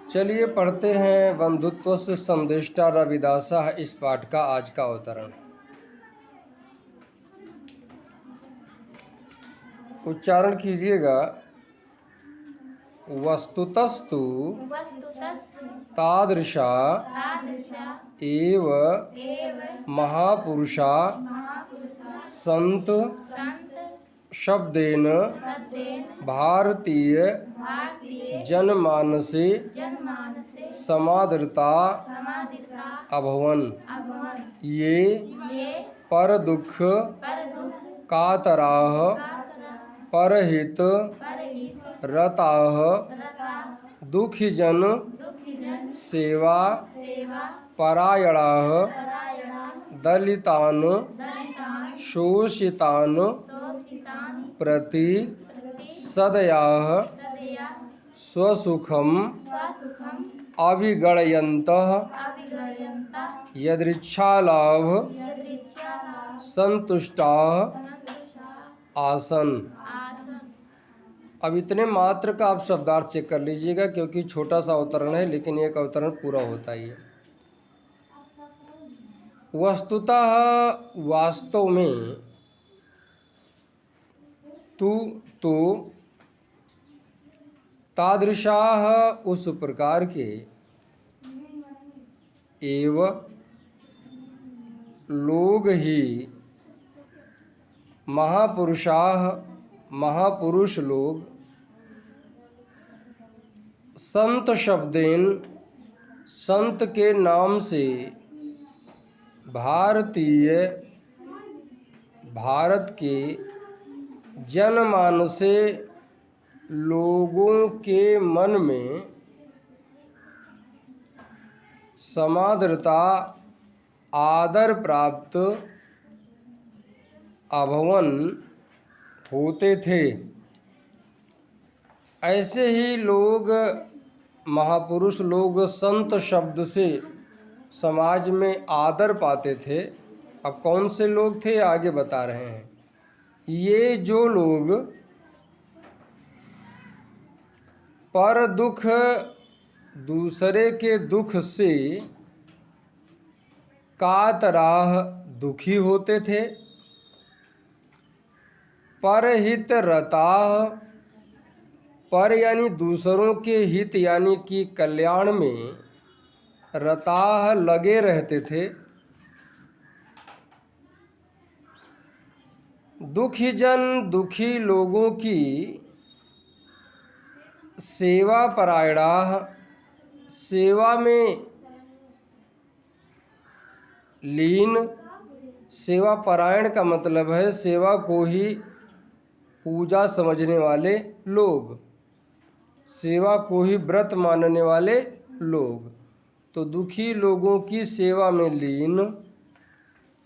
चलिए पढ़ते हैं। बंधुत्व से संदेष्टा रविदासा इस पाठ का आज का अवतरण। उच्चारण कीजिएगा। वस्तुतस्तु तादृशा एव महापुरुषा संत शब्देन भारतीय जनमानसे समादृता अभवन्। ये पर दुख कातराः परहित रताः दुखिजन सेवा परायणाः दलितान् शोषितान् प्रति सदयाः स्वसुखम् अविगणयन्तः यदृच्छालाभ संतुष्टाः आसन। अब इतने मात्र का आप शब्दार्थ चेक कर लीजिएगा, क्योंकि छोटा सा अवतरण है लेकिन एक अवतरण पूरा होता ही है। वस्तुतः वास्तव में तो तादृशाः उस प्रकार के एव लोग ही महापुरुषाः महापुरुष लोग संत शब्देन संत के नाम से भारतीय भारत के जनमानसे लोगों के मन में समादरता आदर प्राप्त अभवन होते थे। ऐसे ही लोग महापुरुष लोग संत शब्द से समाज में आदर पाते थे। अब कौन से लोग थे आगे बता रहे हैं। ये जो लोग पर दुख दूसरे के दुख से कातराह दुखी होते थे, परहित रताह पर यानी दूसरों के हित यानी कि कल्याण में रताह लगे रहते थे, दुखीजन दुखी लोगों की सेवा परायणाः सेवा में लीन। सेवा परायण का मतलब है सेवा को ही पूजा समझने वाले लोग, सेवा को ही व्रत मानने वाले लोग। तो दुखी लोगों की सेवा में लीन,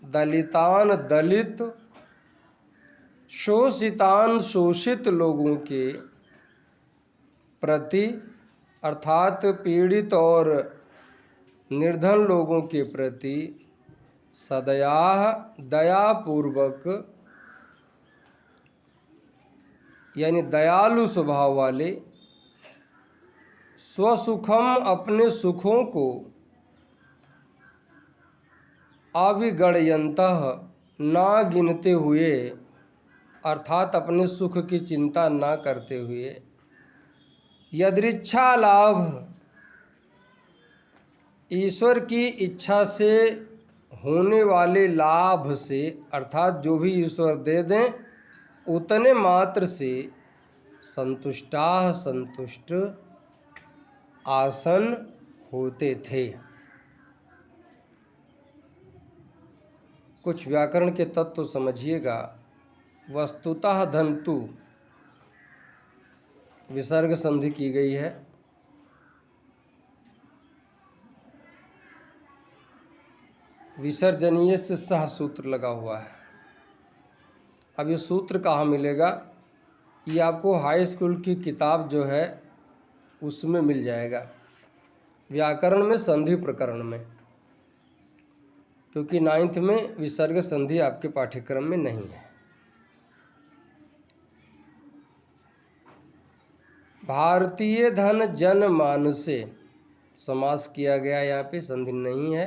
दलितान दलित, शोषितान शोषित लोगों के प्रति अर्थात पीड़ित और निर्धन लोगों के प्रति सदयाः दयापूर्वक यानी दयालु स्वभाव वाले, स्वसुखम अपने सुखों को अविगणयन्तः ना गिनते हुए अर्थात अपने सुख की चिंता ना करते हुए, यदृच्छा लाभ ईश्वर की इच्छा से होने वाले लाभ से अर्थात जो भी ईश्वर दे दें उतने मात्र से संतुष्टाः संतुष्ट आसन होते थे। कुछ व्याकरण के तत्व समझिएगा। वस्तुतः धन्तु विसर्ग संधि की गई है। विसर्जनीय से सह सूत्र लगा हुआ है। अब ये सूत्र कहाँ मिलेगा? ये आपको हाई स्कूल की किताब जो है उसमें मिल जाएगा, व्याकरण में संधि प्रकरण में, क्योंकि 9th में विसर्ग संधि आपके पाठ्यक्रम में नहीं है। भारतीय धन जनमानसे समास किया गया है, यहाँ पे संधि नहीं है।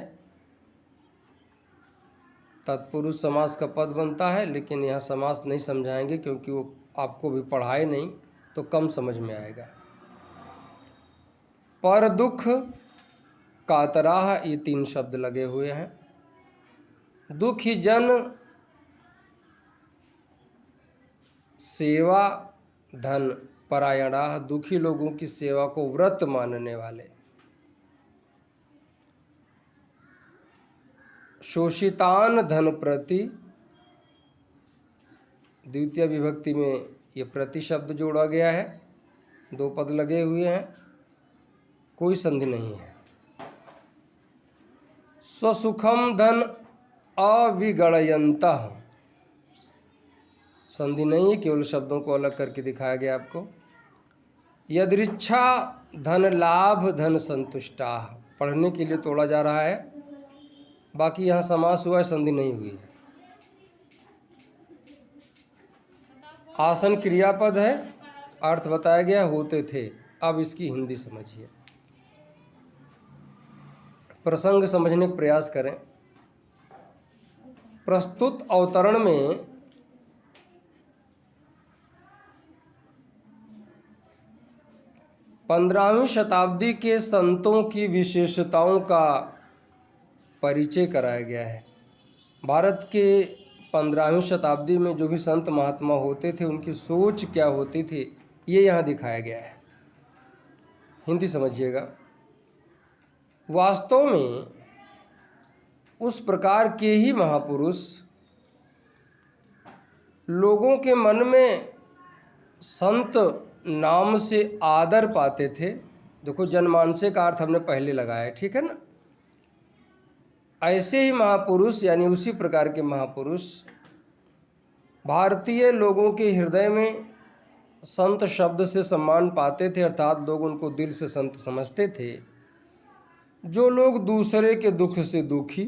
तत्पुरुष समास का पद बनता है, लेकिन यहाँ समास नहीं समझाएंगे क्योंकि वो आपको भी पढ़ाए नहीं तो कम समझ में आएगा। पर दुख कातराह, ये 3 शब्द लगे हुए हैं। दुखी जन सेवा धन परायणाह, दुखी लोगों की सेवा को व्रत मानने वाले। शोषितान धन प्रति, द्वितीय विभक्ति में ये प्रति शब्द जोड़ा गया है, 2 पद लगे हुए हैं, कोई संधि नहीं है। स्वसुखम धन अविगणयन्तः, संधि नहीं है, केवल शब्दों को अलग करके दिखाया गया आपको। यदृच्छा धन लाभ धन संतुष्टा, पढ़ने के लिए तोड़ा जा रहा है, बाकी यहाँ समास हुआ है, संधि नहीं हुई है। आसन क्रियापद है, अर्थ बताया गया होते थे। अब इसकी हिंदी समझिए, प्रसंग समझने का प्रयास करें। प्रस्तुत अवतरण में पंद्रहवीं शताब्दी के संतों की विशेषताओं का परिचय कराया गया है। भारत के 15वीं शताब्दी में जो भी संत महात्मा होते थे, उनकी सोच क्या होती थी, ये यहाँ दिखाया गया है। हिंदी समझिएगा। वास्तव में उस प्रकार के ही महापुरुष लोगों के मन में संत नाम से आदर पाते थे। देखो, जनमानसे का अर्थ हमने पहले लगाया, ठीक है ना। ऐसे ही महापुरुष, यानी उसी प्रकार के महापुरुष भारतीय लोगों के हृदय में संत शब्द से सम्मान पाते थे, अर्थात लोग उनको दिल से संत समझते थे। जो लोग दूसरे के दुख से दुखी,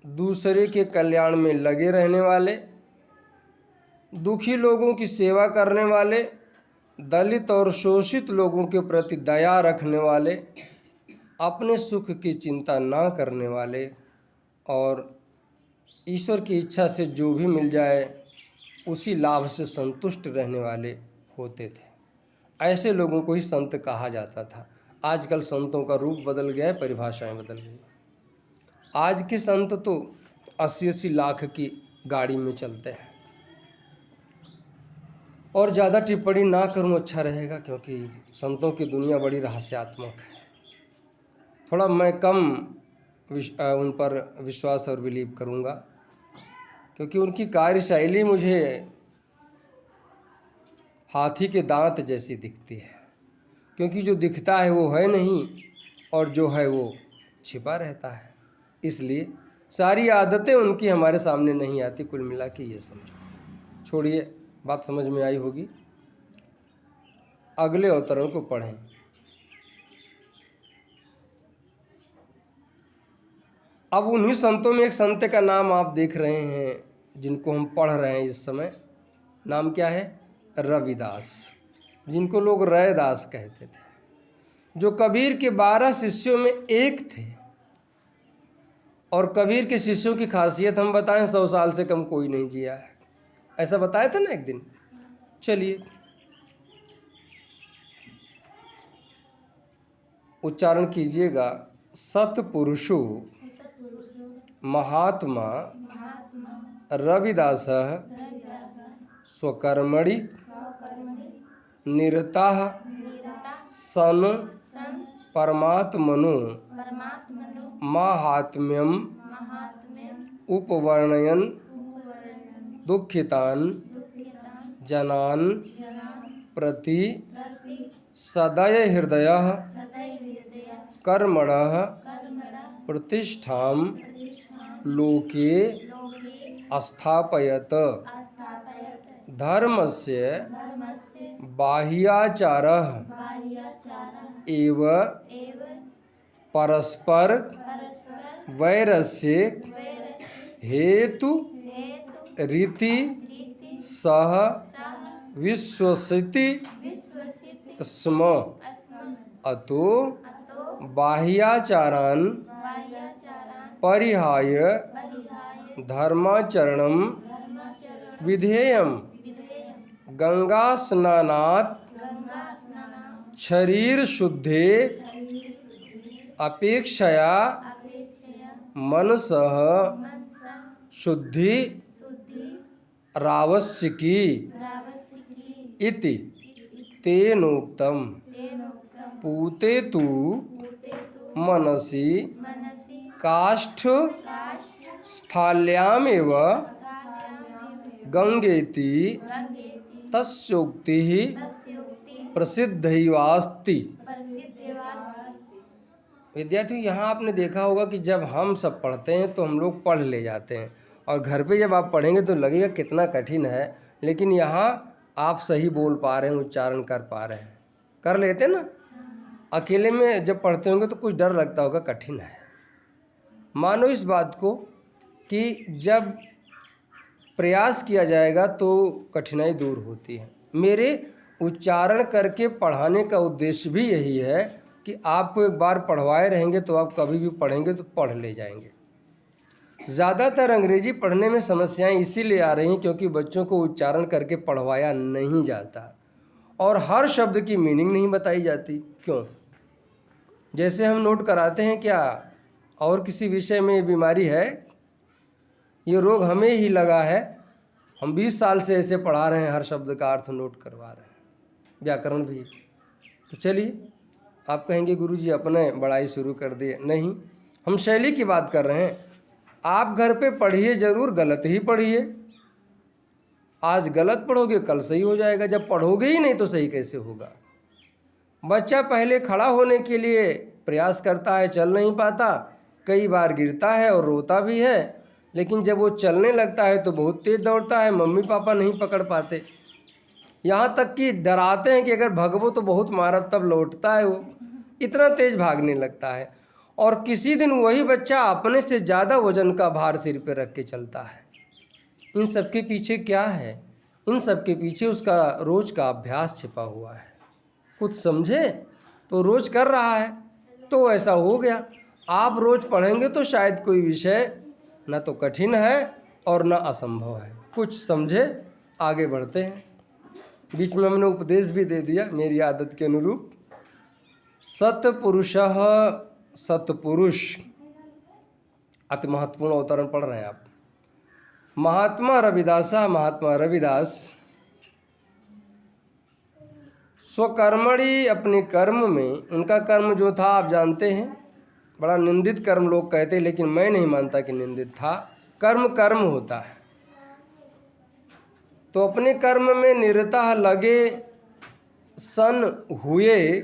दूसरे के कल्याण में लगे रहने वाले, दुखी लोगों की सेवा करने वाले, दलित और शोषित लोगों के प्रति दया रखने वाले, अपने सुख की चिंता ना करने वाले और ईश्वर की इच्छा से जो भी मिल जाए उसी लाभ से संतुष्ट रहने वाले होते थे। ऐसे लोगों को ही संत कहा जाता था। आजकल संतों का रूप बदल गया है, परिभाषाएं बदल गई। आज के संत तो 80-80 लाख की गाड़ी में चलते हैं। और ज़्यादा टिप्पणी ना करूं अच्छा रहेगा, क्योंकि संतों की दुनिया बड़ी रहस्यात्मक है। थोड़ा मैं कम उन पर विश्वास और बिलीव करूंगा, क्योंकि उनकी कार्यशैली मुझे हाथी के दांत जैसी दिखती है। क्योंकि जो दिखता है वो है नहीं, और जो है वो छिपा रहता है। इसलिए सारी आदतें उनकी हमारे सामने नहीं आती। कुल मिला के ये समझो। छोड़िए, बात समझ में आई होगी। अगले अवतरण को पढ़ें। अब उन्हीं संतों में एक संत का नाम आप देख रहे हैं, जिनको हम पढ़ रहे हैं इस समय। नाम क्या है? रविदास, जिनको लोग रैदास कहते थे, जो कबीर के 12 शिष्यों में एक थे। और कबीर के शिष्यों की खासियत हम बताएं, 100 साल से कम कोई नहीं जिया है, ऐसा बताया था ना एक दिन। चलिए उच्चारण कीजिएगा। सत्पुरुषो महात्मा रविदास स्वकर्मणि निरताः सन परमात्मनो माहात्म्यम उपवर्णयन् दुःखितान् जनान् प्रति सदय हृदयः कर्मणः प्रतिष्ठां लोके स्थापयत। धर्मस्य बाह्याचारः एव परस्पर वैरस्य हेतु रीति सह विश्वसिति स्म। अतो बाह्याचारान् परिहाय धर्माचरणं विधेयम्। गंगास्नानात् शरीर शुद्धे अपेक्षया मनसः शुद्धि रावस्यकी इति तेनोक्तम्। पूते तु मनसि काष्ठ स्थाल्यामेव गंगेति तस्योक्तिः प्रसिद्धैवास्ति। विद्यार्थियों, यहाँ आपने देखा होगा कि जब हम सब पढ़ते हैं तो हम लोग पढ़ ले जाते हैं, और घर पे जब आप पढ़ेंगे तो लगेगा कितना कठिन है, लेकिन यहाँ आप सही बोल पा रहे हैं, उच्चारण कर पा रहे हैं। कर लेते ना, अकेले में जब पढ़ते होंगे तो कुछ डर लगता होगा, कठिन है। मानो इस बात को कि जब प्रयास किया जाएगा तो कठिनाई दूर होती है। मेरे उच्चारण करके पढ़ाने का उद्देश्य भी यही है कि आपको एक बार पढ़वाए रहेंगे तो आप कभी भी पढ़ेंगे तो पढ़ ले जाएंगे। ज़्यादातर अंग्रेजी पढ़ने में समस्याएं इसीलिए आ रही हैं क्योंकि बच्चों को उच्चारण करके पढ़वाया नहीं जाता और हर शब्द की मीनिंग नहीं बताई जाती। क्यों? जैसे हम नोट कराते हैं क्या और किसी विषय में ये बीमारी है, ये रोग हमें ही लगा है, हम 20 साल से ऐसे पढ़ा रहे हैं, हर शब्द का अर्थ नोट करवा रहे हैं, व्याकरण भी। तो चलिए, आप कहेंगे गुरुजी अपने बड़ाई शुरू कर दिए। नहीं, हम शैली की बात कर रहे हैं। आप घर पे पढ़िए, ज़रूर गलत ही पढ़िए। आज गलत पढ़ोगे कल सही हो जाएगा, जब पढ़ोगे ही नहीं तो सही कैसे होगा। बच्चा पहले खड़ा होने के लिए प्रयास करता है, चल नहीं पाता, कई बार गिरता है और रोता भी है, लेकिन जब वो चलने लगता है तो बहुत तेज़ दौड़ता है, मम्मी पापा नहीं पकड़ पाते, यहाँ तक कि डराते हैं कि अगर भगवो तो बहुत मारब, तब लौटता है वो, इतना तेज़ भागने लगता है। और किसी दिन वही बच्चा अपने से ज़्यादा वजन का भार सिर पे रख के चलता है। इन सब के पीछे क्या है? इन सब के पीछे उसका रोज़ का अभ्यास छिपा हुआ है। कुछ समझे तो रोज़ कर रहा है तो ऐसा हो गया। आप रोज़ पढ़ेंगे तो शायद कोई विषय न तो कठिन है और न असंभव है। कुछ समझे, आगे बढ़ते हैं। बीच में हमने उपदेश भी दे दिया मेरी आदत के अनुरूप। सत्पुरुषः सत्पुरुष, अति महत्वपूर्ण अवतरण पढ़ रहे हैं आप। महात्मा रविदास स्वकर्मणि, अपने कर्म में, उनका कर्म जो था आप जानते हैं, बड़ा निंदित कर्म लोग कहते हैं, लेकिन मैं नहीं मानता कि निंदित था। कर्म कर्म होता है। तो अपने कर्म में निरतः लगे सन हुए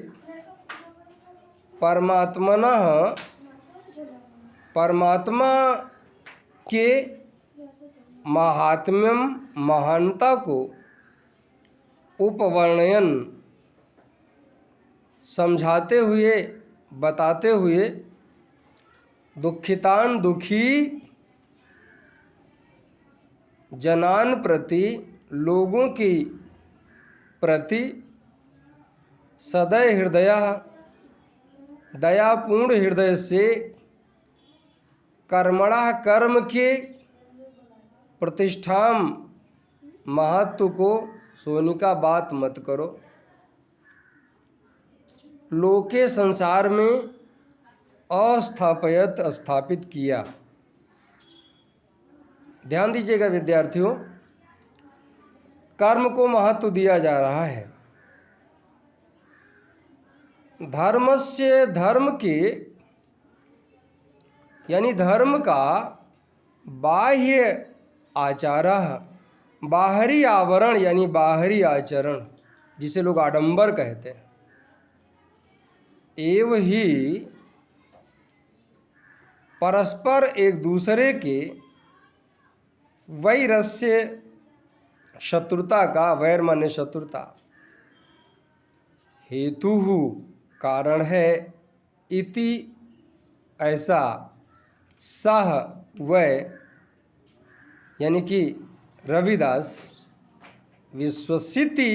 परमात्मा के महात्म्यम, महानता को उपवर्णयन, समझाते हुए, बताते हुए, दुखितान, दुखी जनान प्रति, लोगों की प्रति, सदय हृदय, दयापूर्ण हृदय से, कर्मणा, कर्म के, प्रतिष्ठाम, महत्व को, सोने का बात मत करो, लोके, संसार में, अस्थापयत, स्थापित किया। ध्यान दीजिएगा विद्यार्थियों, कर्म को महत्व दिया जा रहा है। धर्मस्य, धर्म के, यानी धर्म का बाह्य आचारः, बाहरी आवरण यानी बाहरी आचरण, जिसे लोग आडंबर कहते हैं, एवं ही परस्पर एक दूसरे के वैरस्य, शत्रुता का, वैर माने शत्रुता, हेतु कारण है, इति ऐसा, सह वै यानी कि रविदास, विश्वसिति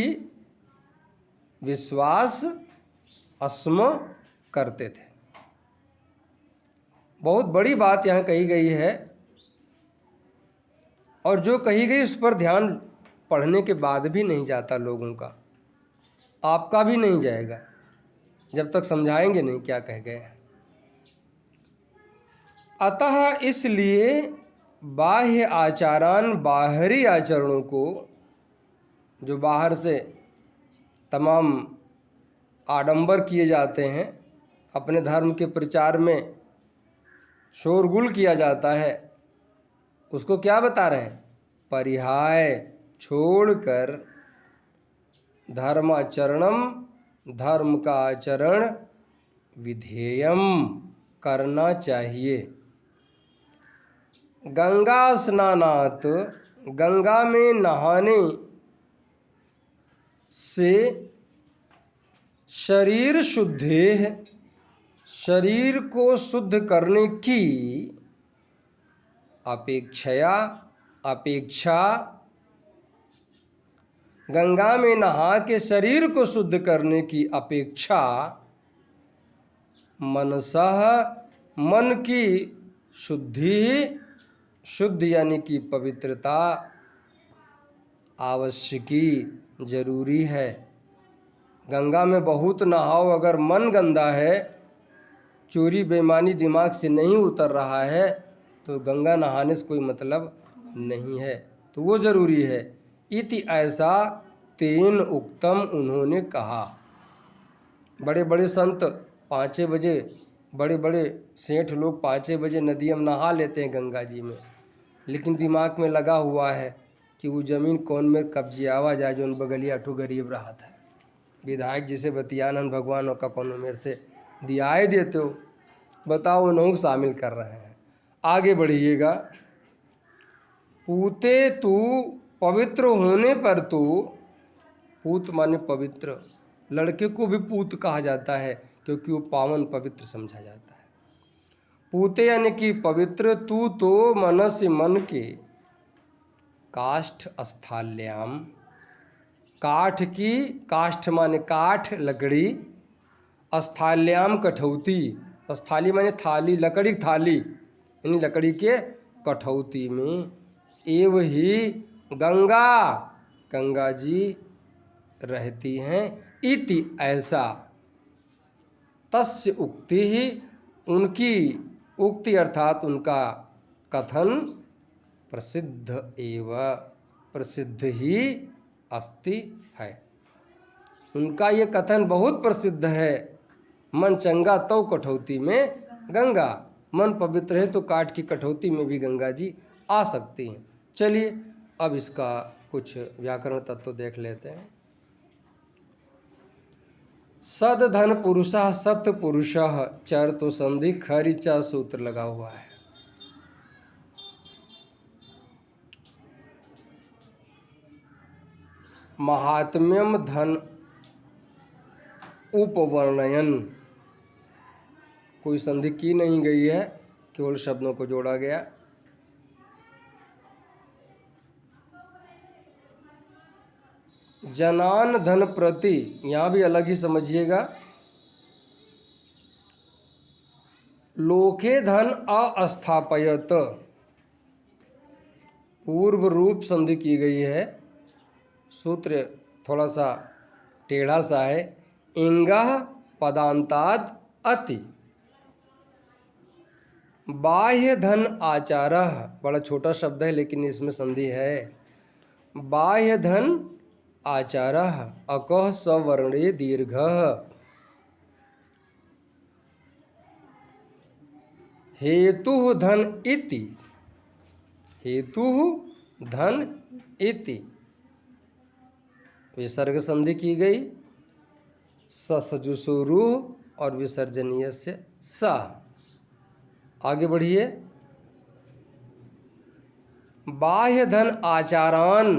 विश्वास अस्म करते थे। बहुत बड़ी बात यहाँ कही गई है, और जो कही गई उस पर ध्यान पढ़ने के बाद भी नहीं जाता लोगों का, आपका भी नहीं जाएगा जब तक समझाएंगे नहीं क्या कह गए हैं। अतः इसलिए बाह्य आचारान, बाहरी आचरणों को, जो बाहर से तमाम आडंबर किए जाते हैं, अपने धर्म के प्रचार में शोरगुल किया जाता है, उसको क्या बता रहे हैं? परिहाय छोड़कर धर्माचरणम, धर्म का आचरण विधेयम करना चाहिए। गंगा स्नानात, गंगा में नहाने से शरीर शुद्धे, शरीर को शुद्ध करने की अपेक्षा, गंगा में नहा के शरीर को शुद्ध करने की अपेक्षा मनसः, मन की शुद्धि, शुद्ध यानी कि पवित्रता आवश्यकी, जरूरी है। गंगा में बहुत नहाओ, अगर मन गंदा है, चोरी बेईमानी दिमाग से नहीं उतर रहा है, तो गंगा नहाने से कोई मतलब नहीं है, तो वो जरूरी है। इति ऐसा तेन उक्तम, उन्होंने कहा। बड़े बड़े संत 5 बजे, बड़े बड़े सेठ लोग 5 बजे नदियों में नहा लेते हैं गंगा जी में, लेकिन दिमाग में लगा हुआ है कि वो ज़मीन कौन में कब्जे आवा जाए जो बगलिया ठू गरीब रहा था। विधायक जिसे बतियानंद भगवान का कोनो मेरे से दियाए देते हो, बताओ उन्हों को शामिल कर रहे हैं। आगे बढ़िएगा। पूते तू, पवित्र होने पर तू, पूत माने पवित्र, लड़के को भी पूत कहा जाता है क्योंकि वो पावन पवित्र समझा जाता है। पूते यानी कि पवित्र, तू तो मनस्य, मन के, काष्ठ स्थाल्याम, काठ की, काष्ठ माने काठ लकड़ी, स्थाल्याम कठौती, स्थाली माने थाली, लकड़ी थाली यानी लकड़ी के कठौती में, एव ही गंगा, गंगा जी रहती हैं। इति ऐसा, तस्य उक्ति ही, उनकी उक्ति अर्थात उनका कथन, प्रसिद्ध एव, प्रसिद्ध ही अस्ति है। उनका ये कथन बहुत प्रसिद्ध है। मन चंगा तो कठौती में गंगा, मन पवित्र है तो काठ की कठौती में भी गंगा जी आ सकती हैं। चलिए अब इसका कुछ व्याकरण तत्व देख लेते हैं। सद धन पुरुषः, सत पुरुषः, चर तो संधि खरिचा सूत्र लगा हुआ है। महात्म्यम धन उपवर्णयन, कोई संधि की नहीं गई है, केवल शब्दों को जोड़ा गया। जनान धन प्रति, यहाँ भी अलग ही समझिएगा। लोके धन अस्थापयत, पूर्व रूप संधि की गई है, सूत्र थोड़ा सा टेढ़ा सा है। इंगः पदांताद अति, बाह्य धन आचारः, बड़ा छोटा शब्द है लेकिन इसमें संधि है। बाह्य धन आचारः, अकः सवर्णे दीर्घः, हेतु धन इति, हेतु धन इति, विसर्ग संधि की गई। ससजुसुरु और विसर्जनीय से सा। आगे बढ़िए। बाह्य धन आचारान,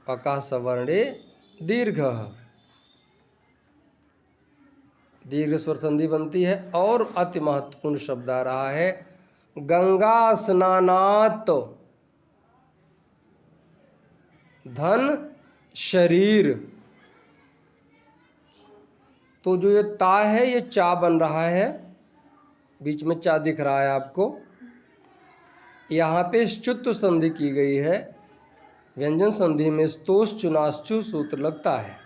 अका सवर्णे दीर्घ, दीर्घ स्वर संधि बनती है। और अति महत्वपूर्ण शब्द आ रहा है, गंगा स्नानात धन शरीर, तो जो ये ता है ये चा बन रहा है, बीच में चा दिख रहा है आपको। यहाँ पे श्चुत्व संधि की गई है। व्यंजन संधि में स्तोष चुनाश्चु सूत्र लगता है।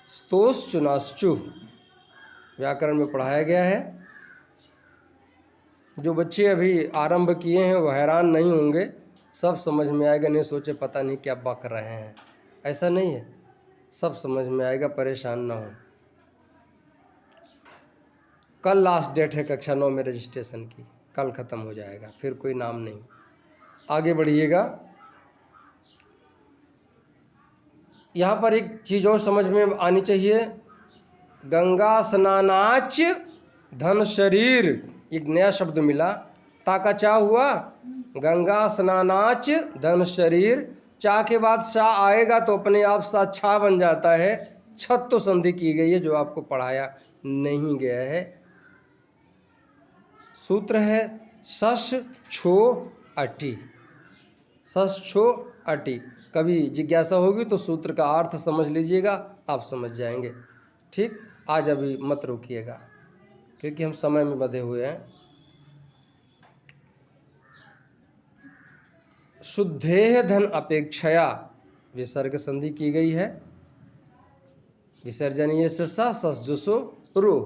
स्तोष चुनाश्चु व्याकरण में पढ़ाया गया है। जो बच्चे अभी आरंभ किए हैं वो हैरान नहीं होंगे, सब समझ में आएगा। नहीं सोचे पता नहीं क्या बक रहे हैं, ऐसा नहीं है, सब समझ में आएगा, परेशान ना हो। कल लास्ट डेट है कक्षा 9 में रजिस्ट्रेशन की, कल ख़त्म हो जाएगा, फिर कोई नाम नहीं। आगे बढ़िएगा। यहाँ पर एक चीज़ और समझ में आनी चाहिए। गंगा स्नानाच धन शरीर, एक नया शब्द मिला। ताका चा हुआ, गंगा स्नानाच धन शरीर। चा के बाद सा आएगा तो अपने आप सा छा बन जाता है। छत तो संधि की गई है, जो आपको पढ़ाया नहीं गया है। सूत्र है सस छो अटी। सस छो अटी। कभी जिज्ञासा होगी तो सूत्र का अर्थ समझ लीजिएगा, आप समझ जाएंगे। ठीक, आज अभी मत रोकिएगा क्योंकि हम समय में बंधे हुए हैं। शुद्धेह धन अपेक्षया विसर्ग संधि की गई है। विसर्जनीय से सा सस जुसो रो।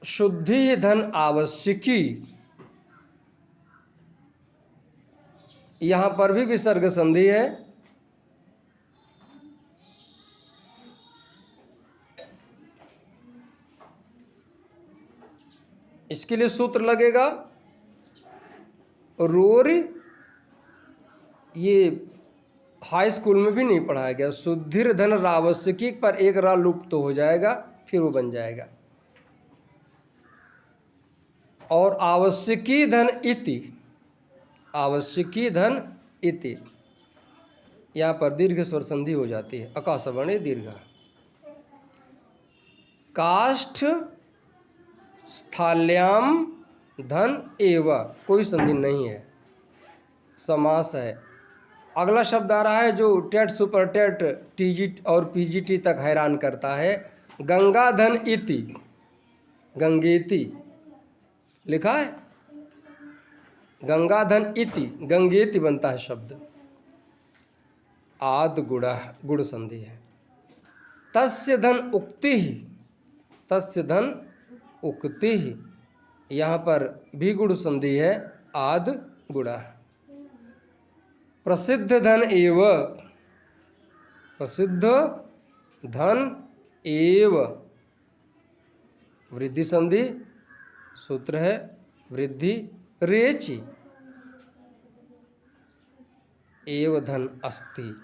शुद्धि धन आवश्यकी, यहां पर भी विसर्ग संधि है। इसके लिए सूत्र लगेगा रोर। ये हाई स्कूल में भी नहीं पढ़ाया गया। शुद्धिर धन रावश्यकी पर एक रा लुप्त तो हो जाएगा, फिर वो बन जाएगा। और आवश्यकी धन इति, आवश्यकी धन इति, यहाँ पर दीर्घ स्वर संधि हो जाती है। अकासवर्ण दीर्घ। काष्ठ स्थाल्याम धन एव, कोई संधि नहीं है, समास है। अगला शब्द आ रहा है जो टेट सुपर टेट टीजी और पीजीटी तक हैरान करता है। गंगा धन इति, गंगेति लिखा है। गंगा धन इति, गंगेति बनता है शब्द। आद गुड़ा गुड़ संधि है। तस्य धन उक्ति, तस्य धन उक्ति, यहाँ पर भी गुड़ संधि है। आद गुड़ा। प्रसिद्ध धन एव, प्रसिद्ध धन एव वृद्धि संधि। सूत्र है वृद्धि रेचि। एव धन अस्ति।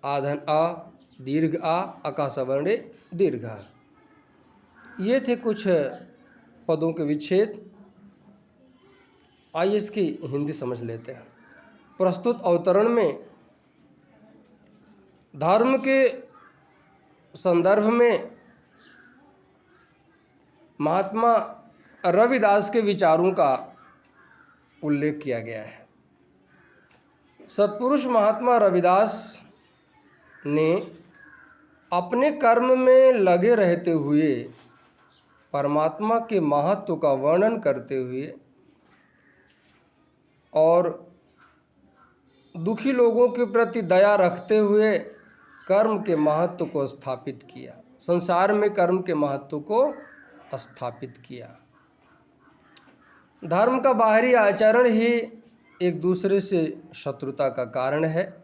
आधन आ, दीर्घ आ, अकासवर्ण दीर्घ। ये थे कुछ पदों के विच्छेद। आइए इसकी हिंदी समझ लेते हैं। प्रस्तुत अवतरण में धर्म के संदर्भ में महात्मा रविदास के विचारों का उल्लेख किया गया है। सत्पुरुष महात्मा रविदास ने अपने कर्म में लगे रहते हुए परमात्मा के महत्व का वर्णन करते हुए और दुखी लोगों के प्रति दया रखते हुए कर्म के महत्व को स्थापित किया। संसार में कर्म के महत्व को स्थापित किया। धर्म का बाहरी आचरण ही एक दूसरे से शत्रुता का कारण है,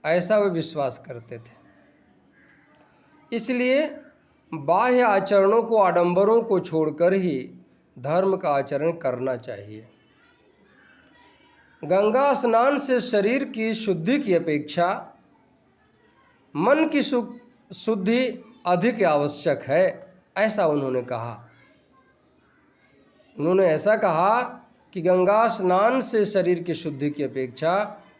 ऐसा वे विश्वास करते थे। इसलिए बाह्य आचरणों को, आडंबरों को छोड़कर ही धर्म का आचरण करना चाहिए। गंगा स्नान से शरीर की शुद्धि की अपेक्षा मन की शुद्धि अधिक आवश्यक है, ऐसा उन्होंने कहा। उन्होंने ऐसा कहा कि गंगा स्नान से शरीर की शुद्धि की अपेक्षा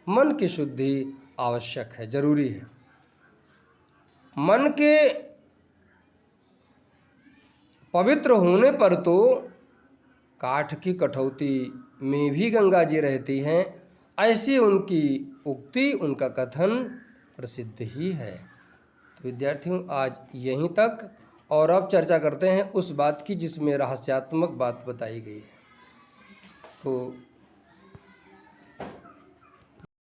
मन की शुद्धि आवश्यक है, जरूरी है। मन के पवित्र होने पर तो काठ की कठौती में भी गंगा जी रहती हैं, ऐसी उनकी उक्ति, उनका कथन प्रसिद्ध ही है। तो विद्यार्थियों आज यहीं तक, और अब चर्चा करते हैं उस बात की जिसमें रहस्यात्मक बात बताई गई है। तो